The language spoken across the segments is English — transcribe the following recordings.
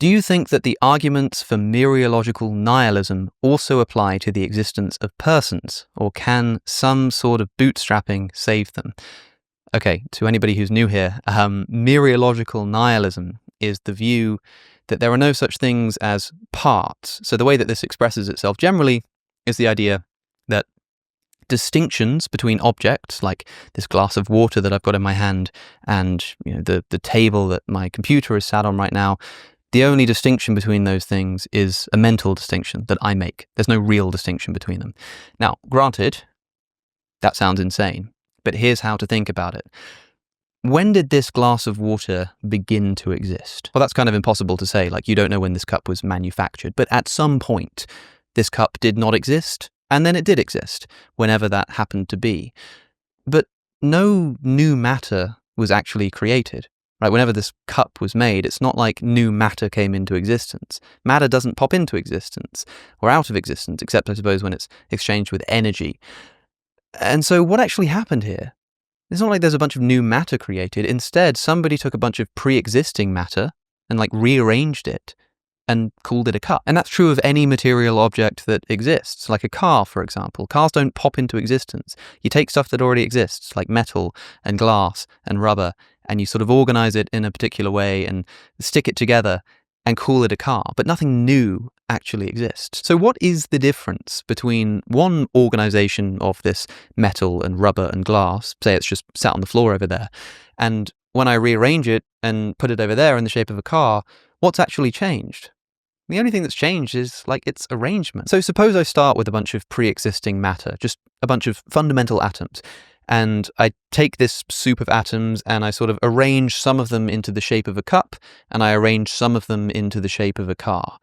Do you think that the arguments for Mereological nihilism also apply to the existence of persons, or can some sort of bootstrapping save them? Okay, to anybody who's new here, Mereological nihilism is the view that there are no such things as parts. So the way that this expresses itself generally is the idea that distinctions between objects, like this glass of water that I've got in my hand and the table that my computer is sat on right now, the only distinction between those things is a mental distinction that I make. There's no real distinction between them. Now, granted, that sounds insane, but here's how to think about it. When did this glass of water begin to exist? Well, that's kind of impossible to say. Like, you don't know when this cup was manufactured, but at some point, this cup did not exist, and then it did exist, whenever that happened to be. But no new matter was actually created. Right, whenever this cup was made, it's not like new matter came into existence. Matter doesn't pop into existence or out of existence, except I suppose when it's exchanged with energy. And so what actually happened here? It's not like there's a bunch of new matter created. Instead, somebody took a bunch of pre-existing matter and rearranged it and called it a cup. And that's true of any material object that exists, like a car, for example. Cars don't pop into existence. You take stuff that already exists, like metal and glass and rubber, and you sort of organize it in a particular way and stick it together and call it a car. But nothing new actually exists. So what is the difference between one organization of this metal and rubber and glass, say it's just sat on the floor over there, and when I rearrange it and put it over there in the shape of a car, what's actually changed? The only thing that's changed is its arrangement. So suppose I start with a bunch of pre-existing matter, just a bunch of fundamental atoms. And I take this soup of atoms and I sort of arrange some of them into the shape of a cup, and I arrange some of them into the shape of a car.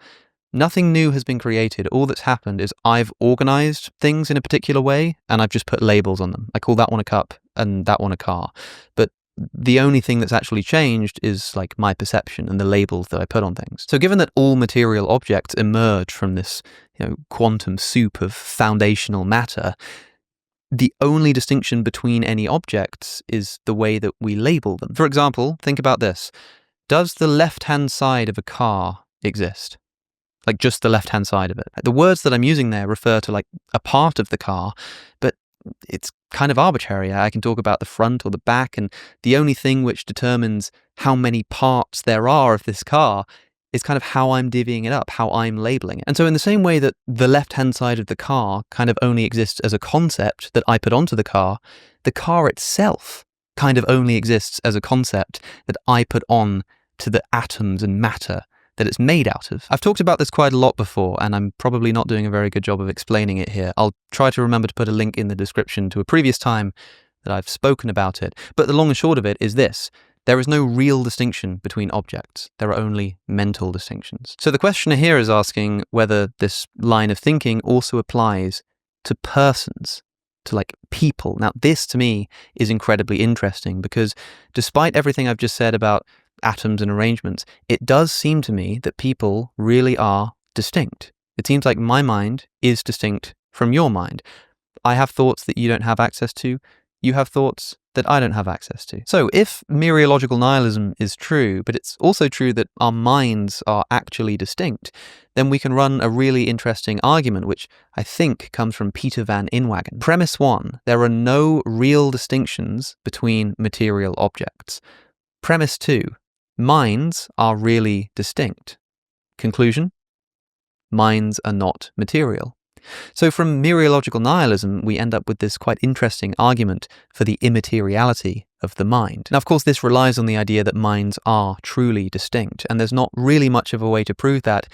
Nothing new has been created. All that's happened is I've organized things in a particular way, and I've just put labels on them. I call that one a cup and that one a car. But the only thing that's actually changed is my perception and the labels that I put on things. So given that all material objects emerge from this quantum soup of foundational matter, the only distinction between any objects is the way that we label them. For example, think about this. Does the left-hand side of a car exist? Just the left-hand side of it. The words that I'm using there refer to a part of the car, but it's kind of arbitrary. I can talk about the front or the back, and the only thing which determines how many parts there are of this car is kind of how I'm divvying it up, how I'm labeling it. And so in the same way that the left-hand side of the car kind of only exists as a concept that I put onto the car itself kind of only exists as a concept that I put on to the atoms and matter that it's made out of. I've talked about this quite a lot before, and I'm probably not doing a very good job of explaining it here. I'll try to remember to put a link in the description to a previous time that I've spoken about it. But the long and short of it is this. There is no real distinction between objects. There are only mental distinctions. So the questioner here is asking whether this line of thinking also applies to persons, to people. Now, this to me is incredibly interesting because despite everything I've just said about atoms and arrangements, it does seem to me that people really are distinct. It seems like my mind is distinct from your mind. I have thoughts that you don't have access to. You have thoughts that I don't have access to. So if Mereological nihilism is true, but it's also true that our minds are actually distinct, then we can run a really interesting argument, which I think comes from Peter van Inwagen. Premise 1, there are no real distinctions between material objects. Premise 2, minds are really distinct. Conclusion, minds are not material. So from Mereological nihilism, we end up with this quite interesting argument for the immateriality of the mind. Now, of course, this relies on the idea that minds are truly distinct, and there's not really much of a way to prove that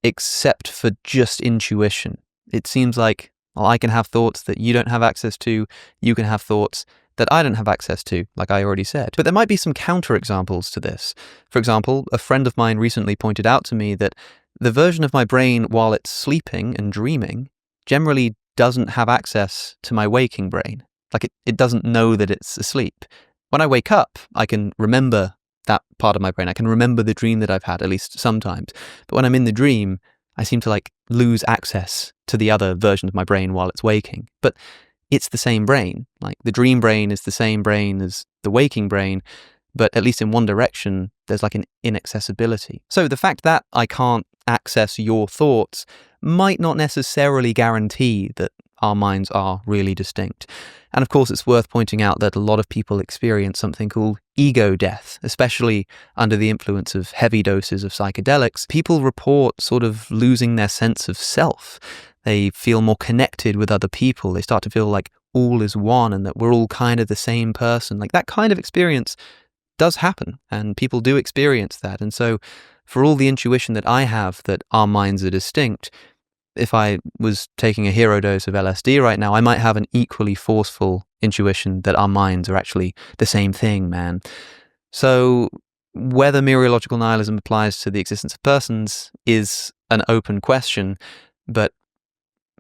except for just intuition. It seems like, well, I can have thoughts that you don't have access to, you can have thoughts that I don't have access to, like I already said. But there might be some counterexamples to this. For example, a friend of mine recently pointed out to me that the version of my brain while it's sleeping and dreaming generally doesn't have access to my waking brain. It doesn't know that it's asleep. When I wake up, I can remember that part of my brain. I can remember the dream that I've had, at least sometimes. But when I'm in the dream, I seem to lose access to the other version of my brain while it's waking. But it's the same brain. The dream brain is the same brain as the waking brain, but at least in one direction, there's like an inaccessibility. So the fact that I can't access your thoughts might not necessarily guarantee that our minds are really distinct. And of course, it's worth pointing out that a lot of people experience something called ego death, especially under the influence of heavy doses of psychedelics. People report sort of losing their sense of self. They feel more connected with other people. They start to feel like all is one and that we're all kind of the same person. Like that kind of experience does happen, and people do experience that. And so for all the intuition that I have that our minds are distinct, if I was taking a hero dose of LSD right now, I might have an equally forceful intuition that our minds are actually the same thing, man. So whether mereological nihilism applies to the existence of persons is an open question, but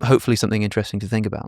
hopefully something interesting to think about.